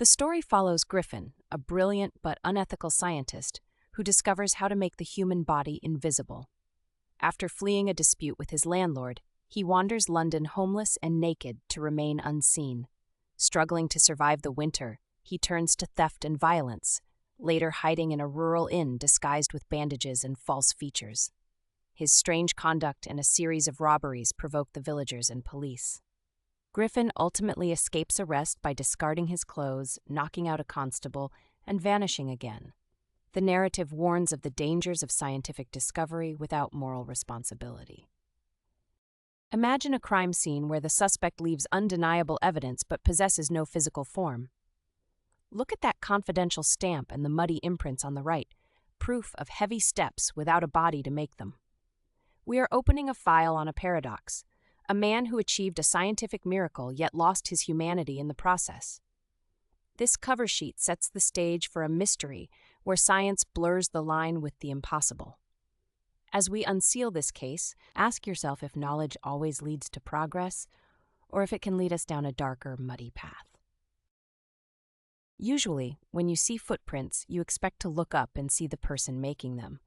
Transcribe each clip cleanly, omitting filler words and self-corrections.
The story follows Griffin, a brilliant but unethical scientist who discovers how to make the human body invisible. After fleeing a dispute with his landlord, he wanders London homeless and naked to remain unseen. Struggling to survive the winter, he turns to theft and violence, later hiding in a rural inn disguised with bandages and false features. His strange conduct and a series of robberies provoke the villagers and police. Griffin ultimately escapes arrest by discarding his clothes, knocking out a constable, and vanishing again. The narrative warns of the dangers of scientific discovery without moral responsibility. Imagine a crime scene where the suspect leaves undeniable evidence but possesses no physical form. Look at that confidential stamp and the muddy imprints on the right, proof of heavy steps without a body to make them. We are opening a file on a paradox, a man who achieved a scientific miracle yet lost his humanity in the process. This cover sheet sets the stage for a mystery where science blurs the line with the impossible. As we unseal this case, ask yourself if knowledge always leads to progress, or if it can lead us down a darker, muddy path. Usually, when you see footprints, you expect to look up and see the person making them.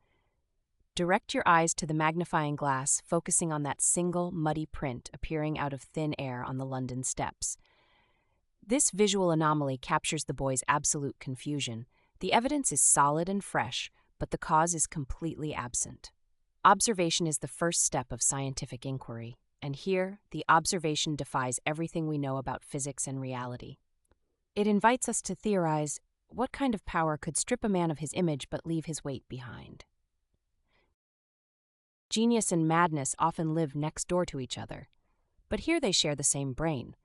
Direct your eyes to the magnifying glass, focusing on that single, muddy print appearing out of thin air on the London steps. This visual anomaly captures the boy's absolute confusion. The evidence is solid and fresh, but the cause is completely absent. Observation is the first step of scientific inquiry, and here, the observation defies everything we know about physics and reality. It invites us to theorize, what kind of power could strip a man of his image but leave his weight behind? Genius and madness often live next door to each other, but here they share the same brain.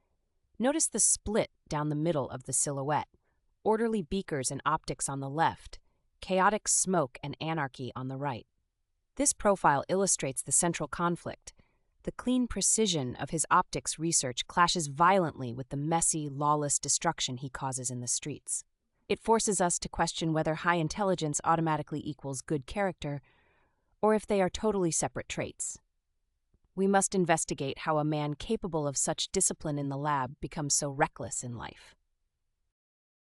Notice the split down the middle of the silhouette, orderly beakers and optics on the left, chaotic smoke and anarchy on the right. This profile illustrates the central conflict. The clean precision of his optics research clashes violently with the messy, lawless destruction he causes in the streets. It forces us to question whether high intelligence automatically equals good character, or if they are totally separate traits. We must investigate how a man capable of such discipline in the lab becomes so reckless in life.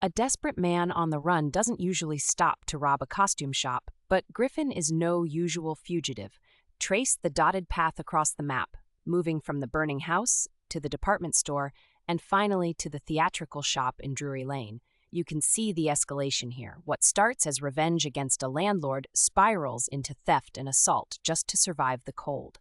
A desperate man on the run doesn't usually stop to rob a costume shop, but Griffin is no usual fugitive. Trace the dotted path across the map, moving from the burning house to the department store and finally to the theatrical shop in Drury Lane. You can see the escalation here. What starts as revenge against a landlord spirals into theft and assault just to survive the cold.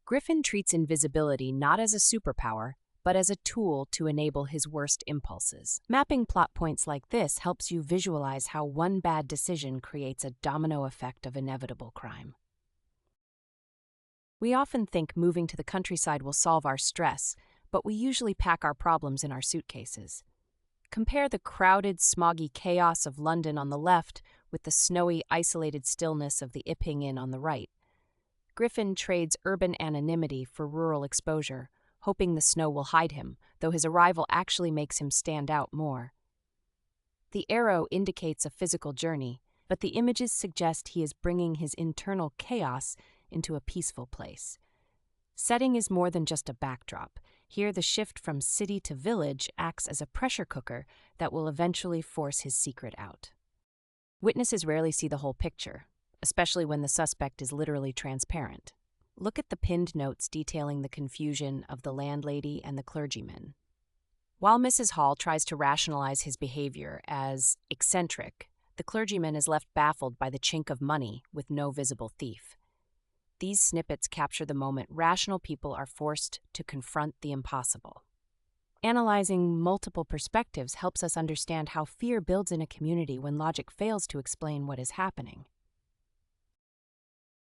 Griffin treats invisibility not as a superpower, but as a tool to enable his worst impulses. Mapping plot points like this helps you visualize how one bad decision creates a domino effect of inevitable crime. We often think moving to the countryside will solve our stress, but we usually pack our problems in our suitcases. Compare the crowded, smoggy chaos of London on the left with the snowy, isolated stillness of the Iping Inn on the right. Griffin trades urban anonymity for rural exposure, hoping the snow will hide him, though his arrival actually makes him stand out more. The arrow indicates a physical journey, but the images suggest he is bringing his internal chaos into a peaceful place. Setting is more than just a backdrop. Here, the shift from city to village acts as a pressure cooker that will eventually force his secret out. Witnesses rarely see the whole picture, especially when the suspect is literally transparent. Look at the pinned notes detailing the confusion of the landlady and the clergyman. While Mrs. Hall tries to rationalize his behavior as eccentric, the clergyman is left baffled by the chink of money with no visible thief. These snippets capture the moment rational people are forced to confront the impossible. Analyzing multiple perspectives helps us understand how fear builds in a community when logic fails to explain what is happening.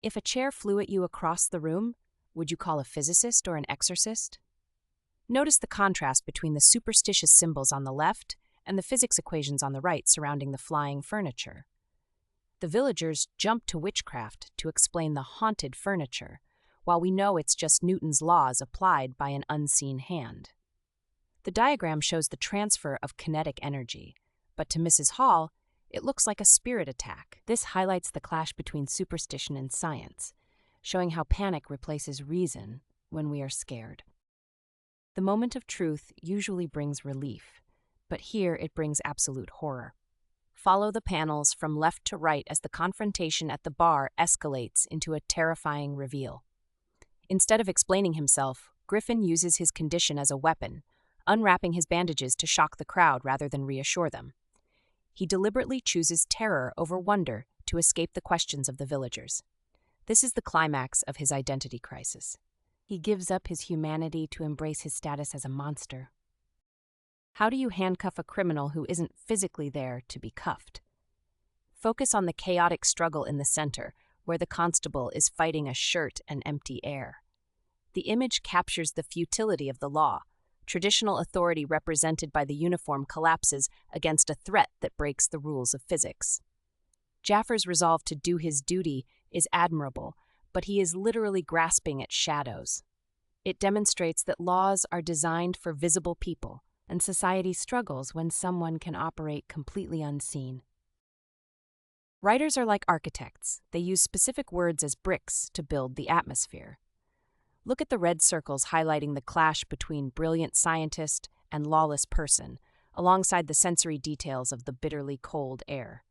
If a chair flew at you across the room, would you call a physicist or an exorcist? Notice the contrast between the superstitious symbols on the left and the physics equations on the right surrounding the flying furniture. The villagers jump to witchcraft to explain the haunted furniture, while we know it's just Newton's laws applied by an unseen hand. The diagram shows the transfer of kinetic energy, but to Mrs. Hall, it looks like a spirit attack. This highlights the clash between superstition and science, showing how panic replaces reason when we are scared. The moment of truth usually brings relief, but here it brings absolute horror. Follow the panels from left to right as the confrontation at the bar escalates into a terrifying reveal. Instead of explaining himself, Griffin uses his condition as a weapon, unwrapping his bandages to shock the crowd rather than reassure them. He deliberately chooses terror over wonder to escape the questions of the villagers. This is the climax of his identity crisis. He gives up his humanity to embrace his status as a monster. How do you handcuff a criminal who isn't physically there to be cuffed? Focus on the chaotic struggle in the center, where the constable is fighting a shirt and empty air. The image captures the futility of the law. Traditional authority represented by the uniform collapses against a threat that breaks the rules of physics. Jaffer's resolve to do his duty is admirable, but he is literally grasping at shadows. It demonstrates that laws are designed for visible people, and society struggles when someone can operate completely unseen. Writers are like architects. They use specific words as bricks to build the atmosphere. Look at the red circles highlighting the clash between brilliant scientist and lawless person, alongside the sensory details of the bitterly cold air.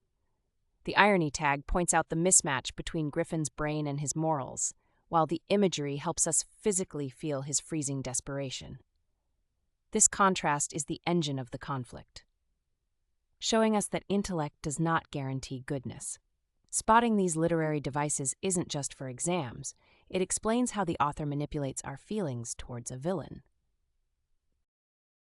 The irony tag points out the mismatch between Griffin's brain and his morals, while the imagery helps us physically feel his freezing desperation. This contrast is the engine of the conflict, showing us that intellect does not guarantee goodness. Spotting these literary devices isn't just for exams, it explains how the author manipulates our feelings towards a villain.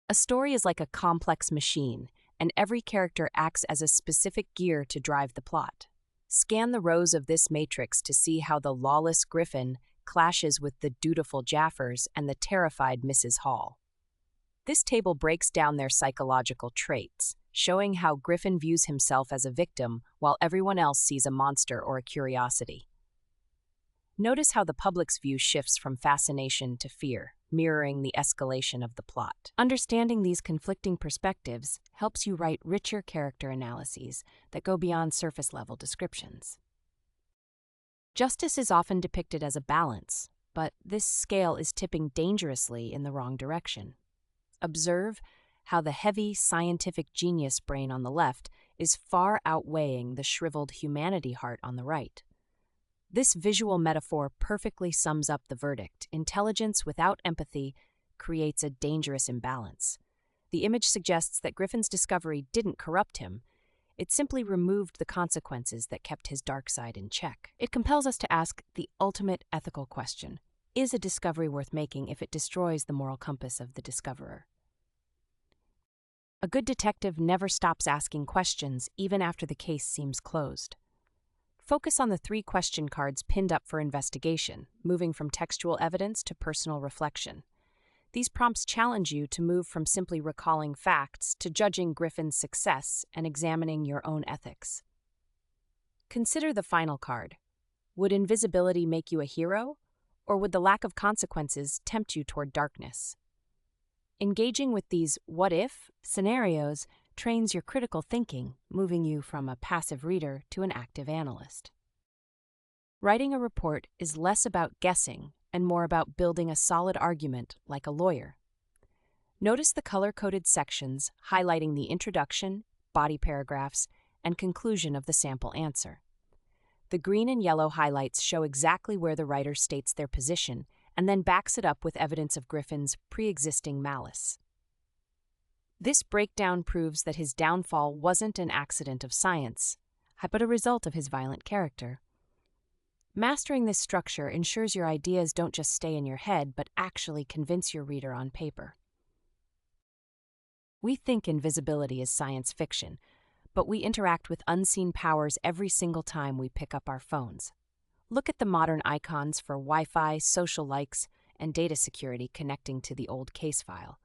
A story is like a complex machine, and every character acts as a specific gear to drive the plot. Scan the rows of this matrix to see how the lawless Griffin clashes with the dutiful Jaffers and the terrified Mrs. Hall. This table breaks down their psychological traits, showing how Griffin views himself as a victim while everyone else sees a monster or a curiosity. Notice how the public's view shifts from fascination to fear, mirroring the escalation of the plot. Understanding these conflicting perspectives helps you write richer character analyses that go beyond surface-level descriptions. Justice is often depicted as a balance, but this scale is tipping dangerously in the wrong direction. Observe how the heavy scientific genius brain on the left is far outweighing the shriveled humanity heart on the right. This visual metaphor perfectly sums up the verdict. Intelligence without empathy creates a dangerous imbalance. The image suggests that Griffin's discovery didn't corrupt him. It simply removed the consequences that kept his dark side in check. It compels us to ask the ultimate ethical question: is a discovery worth making if it destroys the moral compass of the discoverer? A good detective never stops asking questions, even after the case seems closed. Focus on the 3 question cards pinned up for investigation, moving from textual evidence to personal reflection. These prompts challenge you to move from simply recalling facts to judging Griffin's success and examining your own ethics. Consider the final card. Would invisibility make you a hero, or would the lack of consequences tempt you toward darkness? Engaging with these what-if scenarios trains your critical thinking, moving you from a passive reader to an active analyst. Writing a report is less about guessing and more about building a solid argument like a lawyer. Notice the color-coded sections highlighting the introduction, body paragraphs, and conclusion of the sample answer. The green and yellow highlights show exactly where the writer states their position and then backs it up with evidence of Griffin's pre-existing malice. This breakdown proves that his downfall wasn't an accident of science, but a result of his violent character. Mastering this structure ensures your ideas don't just stay in your head, but actually convince your reader on paper. We think invisibility is science fiction, but we interact with unseen powers every single time we pick up our phones. Look at the modern icons for Wi-Fi, social likes, and data security connecting to the old case file.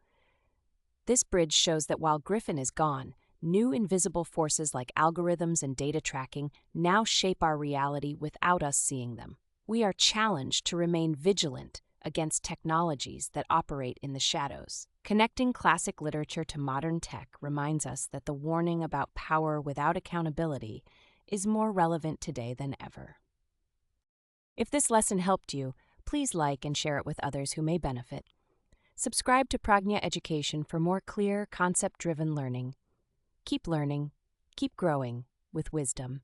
This bridge shows that while Griffin is gone, new invisible forces like algorithms and data tracking now shape our reality without us seeing them. We are challenged to remain vigilant against technologies that operate in the shadows. Connecting classic literature to modern tech reminds us that the warning about power without accountability is more relevant today than ever. If this lesson helped you, please like and share it with others who may benefit. Subscribe to Pragnya Education for more clear, concept-driven learning. Keep learning, keep growing with wisdom.